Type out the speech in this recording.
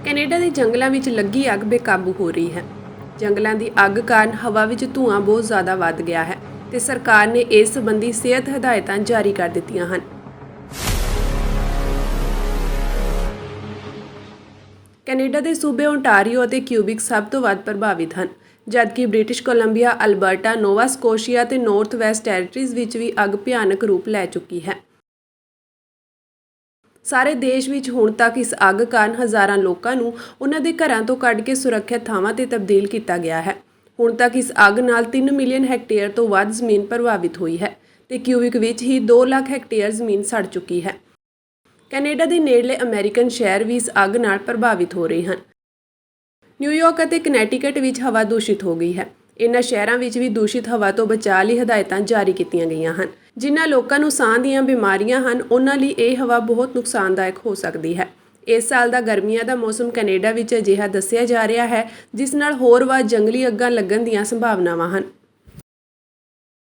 Canada ਦੇ ਜੰਗਲਾਂ ਵਿੱਚ ਲੱਗੀ ਅੱਗ ਬੇਕਾਬੂ ਹੋ ਰਹੀ ਹੈ। ਜੰਗਲਾਂ ਦੀ ਅੱਗ ਕਾਰਨ ਹਵਾ ਵਿੱਚ ਧੂਆਂ ਬਹੁਤ ਜ਼ਿਆਦਾ ਵੱਧ ਗਿਆ ਹੈ ਤੇ ਸਰਕਾਰ ਨੇ ਇਸ ਸੰਬੰਧੀ ਸਿਹਤ ਹਦਾਇਤਾਂ ਜਾਰੀ ਕਰ ਦਿੱਤੀਆਂ ਹਨ। ਕੈਨੇਡਾ ਦੇ ਸੂਬੇ ਓਨਟਾਰੀਓ ਅਤੇ ਕਿਊਬਿਕ ਸਭ ਤੋਂ ਵੱਧ ਪ੍ਰਭਾਵਿਤ ਹਨ, ਜਦਕਿ British Columbia, Alberta, Nova Scotia ਤੇ ਨਾਰਥ ਵੈਸਟ ਟੈਰੀਟਰੀਜ਼ ਵਿੱਚ ਵੀ ਅੱਗ ਭਿਆਨਕ ਰੂਪ ਲੈ ਚੁੱਕੀ ਹੈ। ਸਾਰੇ ਦੇਸ਼ ਵਿੱਚ ਹੁਣ ਤੱਕ ਇਸ ਅੱਗ ਕਾਰਨ ਹਜ਼ਾਰਾਂ ਲੋਕਾਂ ਨੂੰ ਉਹਨਾਂ ਦੇ ਘਰਾਂ ਤੋਂ ਕੱਢ ਕੇ ਸੁਰੱਖਿਅਤ ਥਾਵਾਂ ਤੇ ਤਬਦੀਲ ਕੀਤਾ ਗਿਆ ਹੈ। ਹੁਣ ਤੱਕ ਇਸ ਅੱਗ ਨਾਲ 3 ਮਿਲੀਅਨ ਹੈਕਟੇਅਰ ਤੋਂ ਵੱਧ ਜ਼ਮੀਨ ਪ੍ਰਭਾਵਿਤ ਹੋਈ ਹੈ ਤੇ ਕਿਊਬਿਕ ਵਿੱਚ ਹੀ 2 ਲੱਖ ਹੈਕਟੇਅਰ ਜ਼ਮੀਨ ਸੜ ਚੁੱਕੀ ਹੈ। ਕੈਨੇਡਾ ਦੇ ਨੇੜਲੇ ਅਮਰੀਕਨ ਸ਼ਹਿਰ ਵੀ ਇਸ ਅੱਗ ਨਾਲ ਪ੍ਰਭਾਵਿਤ ਹੋ ਰਹੇ ਹਨ। ਨਿਊਯਾਰਕ ਅਤੇ ਕਨੈਟੀਕਟ ਵਿੱਚ ਹਵਾ ਦੂਸ਼ਿਤ ਹੋ ਗਈ ਹੈ। ਇਨ੍ਹਾਂ ਸ਼ਹਿਰਾਂ ਵਿੱਚ ਵੀ ਦੂਸ਼ਿਤ ਹਵਾ ਤੋਂ ਬਚਾਅ ਲਈ ਹਦਾਇਤਾਂ ਜਾਰੀ ਕੀਤੀਆਂ ਗਈਆਂ ਹਨ। ਜਿਨ੍ਹਾਂ ਲੋਕਾਂ ਨੂੰ ਸਾਹ ਦੀਆਂ ਬਿਮਾਰੀਆਂ ਹਨ, ਉਹਨਾਂ ਲਈ ਇਹ ਹਵਾ ਬਹੁਤ ਨੁਕਸਾਨਦਾਇਕ ਹੋ ਸਕਦੀ ਹੈ। ਇਸ ਸਾਲ ਦਾ ਗਰਮੀਆਂ ਦਾ ਮੌਸਮ ਕੈਨੇਡਾ ਵਿੱਚ ਅਜਿਹਾ ਦੱਸਿਆ ਜਾ ਰਿਹਾ ਹੈ ਜਿਸ ਨਾਲ ਹੋਰ ਵੱਧ ਜੰਗਲੀ ਅੱਗਾਂ ਲੱਗਣ ਦੀਆਂ ਸੰਭਾਵਨਾਵਾਂ ਹਨ।